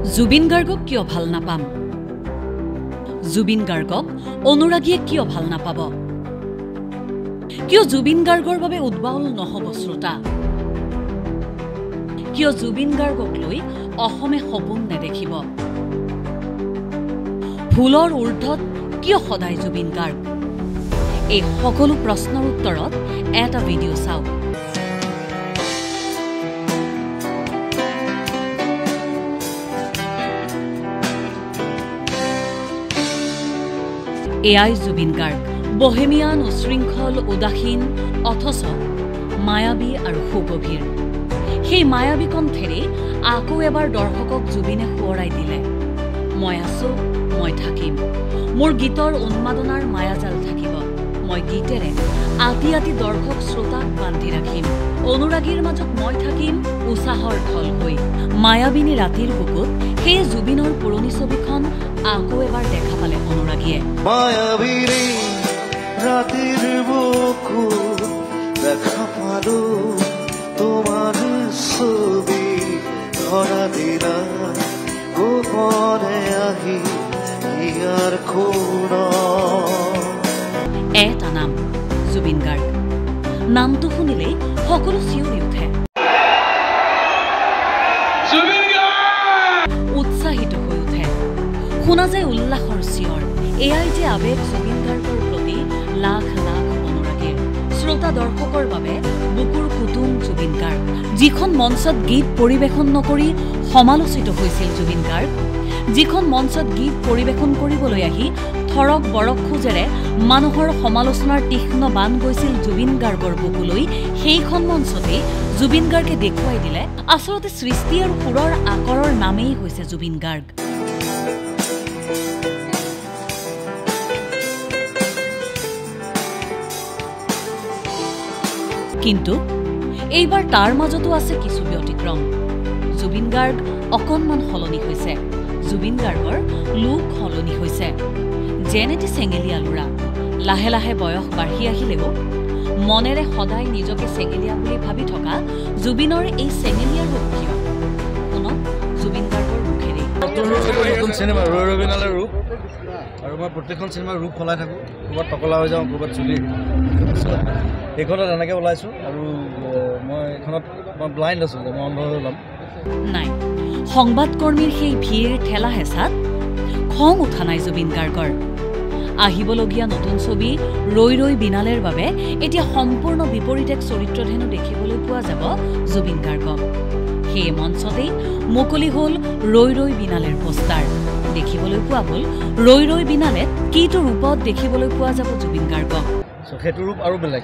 জুবিন গাৰ্গক কিয় ভাল নাপাম? জুবিন গাৰ্গক অনুৰাগীয়ে কিয় ভাল নাপাব? কিয় জুবিন গাৰ্গৰ বাবে উদ্বাউল নহব শ্ৰোতা? কিয় জুবিন গাৰ্গক লৈ অসমে সপোন নেদেখিব? ফুলৰ ঊৰ্ধত কিয় সদায় জুবিন গাৰ্গ? এই সকলো প্ৰশ্নৰ উত্তৰত এটা ভিডিঅ' চাওক। এয়াই জুবিন গাৰ্গ, বহেমিয়ান, উশৃংখল, উদাসীন, অথচ মায়াবী আৰু সুগভীৰ। সেই মায়াবী কণ্ঠেৰে আকৌ এবাৰ দৰ্শকক জুবিনে সোঁৱৰাই দিলে, মই আছো, মই থাকিম, মোৰ গীতৰ উন্মাদনাৰ মায়াজাল থাকিব, মই গীতেৰে আতি আতি দৰ্শক শ্ৰোতাক বান্ধি ৰাখিম, অনুৰাগীৰ মাজত মই থাকিম উৎসাহৰ ঢল হৈ। মায়াবিনী ৰাতিৰ বুকুত সেই জুবিনৰ পুৰণি ছবিখন আকৌ এবাৰ দেখা পালে অনুৰাগীয়ে। মায়াবিনী ৰাতিৰ বুকুত দেখা পালো তোমাৰ ছবি, ধৰা দিনা গোপনে আহি ইয়াৰ খুন। এটা নাম, জুবিন গাৰ্গ। নামটো শুনিলেই সকলো চিঞৰি উঠে, উৎসাহিত হৈ উঠে, শুনা যায় উল্লাসৰ চিঞৰ। এয়াই যে আবেগ জুবিন গাৰ্গৰ প্ৰতি লাখ লাখ অনুৰাগীৰ, শ্ৰোতা দৰ্শকৰ বাবে বুকুৰ কুটুম জুবিন গাৰ্গ। যিখন মঞ্চত গীত পৰিৱেশন নকৰি সমালোচিত হৈছিল জুবিন গাৰ্গ, যিখন মঞ্চত গীত পৰিৱেশন কৰিবলৈ আহি থৰক বৰক খোজেৰে মানুহৰ সমালোচনাৰ তীক্ষ্ণ বান গৈছিল জুবিন গাৰ্গৰ বুকুলৈ, সেইখন মঞ্চতে জুবিন গাৰ্গে দেখুৱাই দিলে আচলতে সৃষ্টি আৰু সুৰৰ আকাৰৰ নামেই হৈছে জুবিন গাৰ্গ। কিন্তু এইবাৰ তাৰ মাজতো আছে কিছু ব্যতিক্ৰম। জুবিন গাৰ্গ অকণমান সলনি হৈছে, জুবিন গাৰ্গৰ লোক সলনি হৈছে। যেনেটি চেঙেলীয়া ল'ৰা, লাহে লাহে বয়স বাঢ়ি আহিলেও মনেৰে সদায় নিজকে চেঙেলীয়া বুলি ভাবি থকা জুবিনৰ এই চেঙেলীয়া ৰূপ কিয়? শুনক জুবিন গাৰ্গৰ মুখেৰে। নতুন চিনেমা ৰৈ ৰবিনালৰ ৰূপ, আৰু মই প্ৰত্যেকখন চিনেমাৰ ৰূপ সলাই থাকোঁ, ক'ৰবাত টকলা হৈ যাওঁ, ক'ৰবাত চুলি। এইখনত এনেকৈ ওলাইছোঁ, আৰু মই এইখনত মই ব্লাইণ্ড আছোঁ, মই অন্ধ হৈ ওলাম। নাই, সংবাদকৰ্মীৰ সেই ভিৰ ঠেলা হেঁচাত খং উঠা নাই জুবিন গাৰ্গৰ। আহিবলগীয়া নতুন ছবি ৰৈ ৰৈ বিনালেৰ বাবে এতিয়া সম্পূৰ্ণ বিপৰীত এক চৰিত্ৰত হেনো দেখিবলৈ পোৱা যাব জুবিন গাৰ্গক। সেই মঞ্চতেই মুকলি হ'ল ৰৈ ৰৈ বিনালেৰ পোষ্টাৰ। দেখিবলৈ পোৱা গ'ল ৰৈ ৰৈ বিনালেত কিটো ৰূপত দেখিবলৈ পোৱা যাব জুবিন গাৰ্গক। সেইটো ৰূপ আৰু বেলেগ,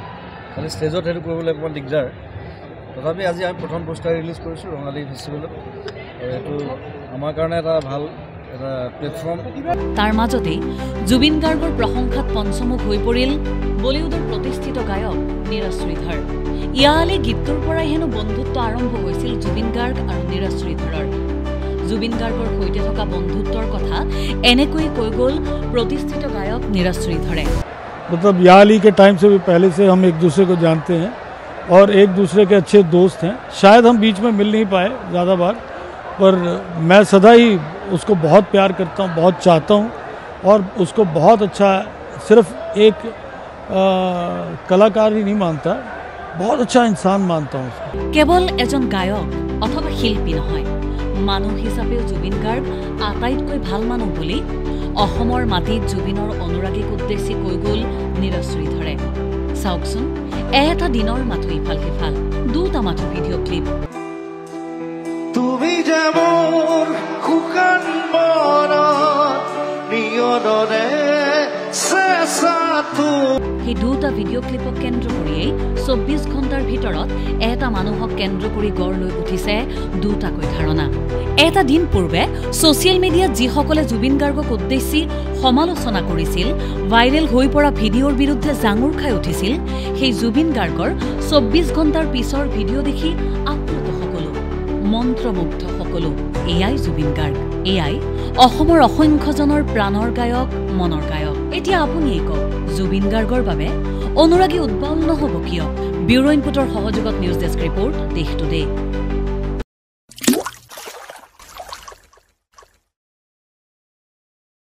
খালি ষ্টেজত সেইটো কৰিবলৈ অকণমান দিগদাৰ। তথাপি আজি আমি প্ৰথম পোষ্টাৰ ৰিলিজ কৰিছোঁ ৰঙালী ফেষ্টিভেলত, আৰু এইটো আমাৰ কাৰণে এটা ভাল এটা প্লেটফৰ্ম। তাৰ মাজতেই জুবিন গাৰ্গৰ প্ৰশংসাত পঞ্চমুখ হৈ পৰিল বলিউডৰ প্ৰতিষ্ঠিত গায়ক নীৰজ শ্ৰীধৰ। ইয়ালে গীতটোৰ পৰাই হেনো বন্ধুত্ব আৰম্ভ হৈছিল জুবিন গাৰ্গ আৰু নীৰজ শ্ৰীধৰৰ। জুবিন গাৰ্গৰ সৈতে থকা বন্ধুত্বৰ কথা এনেকৈ কৈ গ'ল প্ৰতিষ্ঠিত গায়ক নীৰজ শ্ৰীধৰে। मतलब याली के टाइम से भी पहले से हम एक दूसरे को जानते हैं और एक दूसरे के अच्छे दोस्त हैं। शायद हम बीच में मिल नहीं पाए ज़्यादा बार, पर मैं सदा ही उसको बहुत प्यार करता हूँ, बहुत चाहता हूँ, और उसको बहुत अच्छा सिर्फ एक कलाकार ही नहीं मानता, बहुत अच्छा इंसान मानता हूँ उसको। केवल एजन गायक अथवा शिल्पी নহয়, মানুহ হিচাপেও জুবিন গাৰ্গ আটাইতকৈ ভাল মানুহ বুলি অসমৰ মাটিত জুবিনৰ অনুৰাগীক উদ্দেশ্যি কৈ গ'ল নীৰজ শ্ৰীধৰে। চাওকচোন এটা দিনৰ মাথো ইফাল সিফাল, দুটা মাথো ভিডিঅ' ক্লিপ। তুমি যে মোৰ শুকান মনত নিয়নৰে চেঁচাটো। সেই দুটা ভিডিঅ' ক্লিপক কেন্দ্ৰ কৰিয়েই ২৪ ঘণ্টাৰ ভিতৰত এটা মানুহক কেন্দ্ৰ কৰি গঢ় লৈ উঠিছে দুটাকৈ ধাৰণা। এটা দিন পূৰ্বে ছ'চিয়েল মিডিয়াত যিসকলে জুবিন গাৰ্গক উদ্দেশ্যি সমালোচনা কৰিছিল, ভাইৰেল হৈ পৰা ভিডিঅ'ৰ বিৰুদ্ধে জাঙুৰ খাই উঠিছিল, সেই জুবিন গাৰ্গৰ ২৪ ঘণ্টাৰ পিছৰ ভিডিঅ' দেখি আপ্লুত সকলো, মন্ত্ৰমুগ্ধ সকলো। এয়াই জুবিন গাৰ্গ, এয়াই অসমৰ অসংখ্যজনৰ প্ৰাণৰ গায়ক, মনৰ গায়ক। এতিয়া আপুনিয়ে কওক, জুবিন গাৰ্গৰ বাবে অনুৰাগী উদ্বাউল নহ'ব কিয়? ব্যুৰ ইনপুটৰ সহযোগত নিউজ ডেস্ক ৰিপৰ্ট, দেশ টুডে।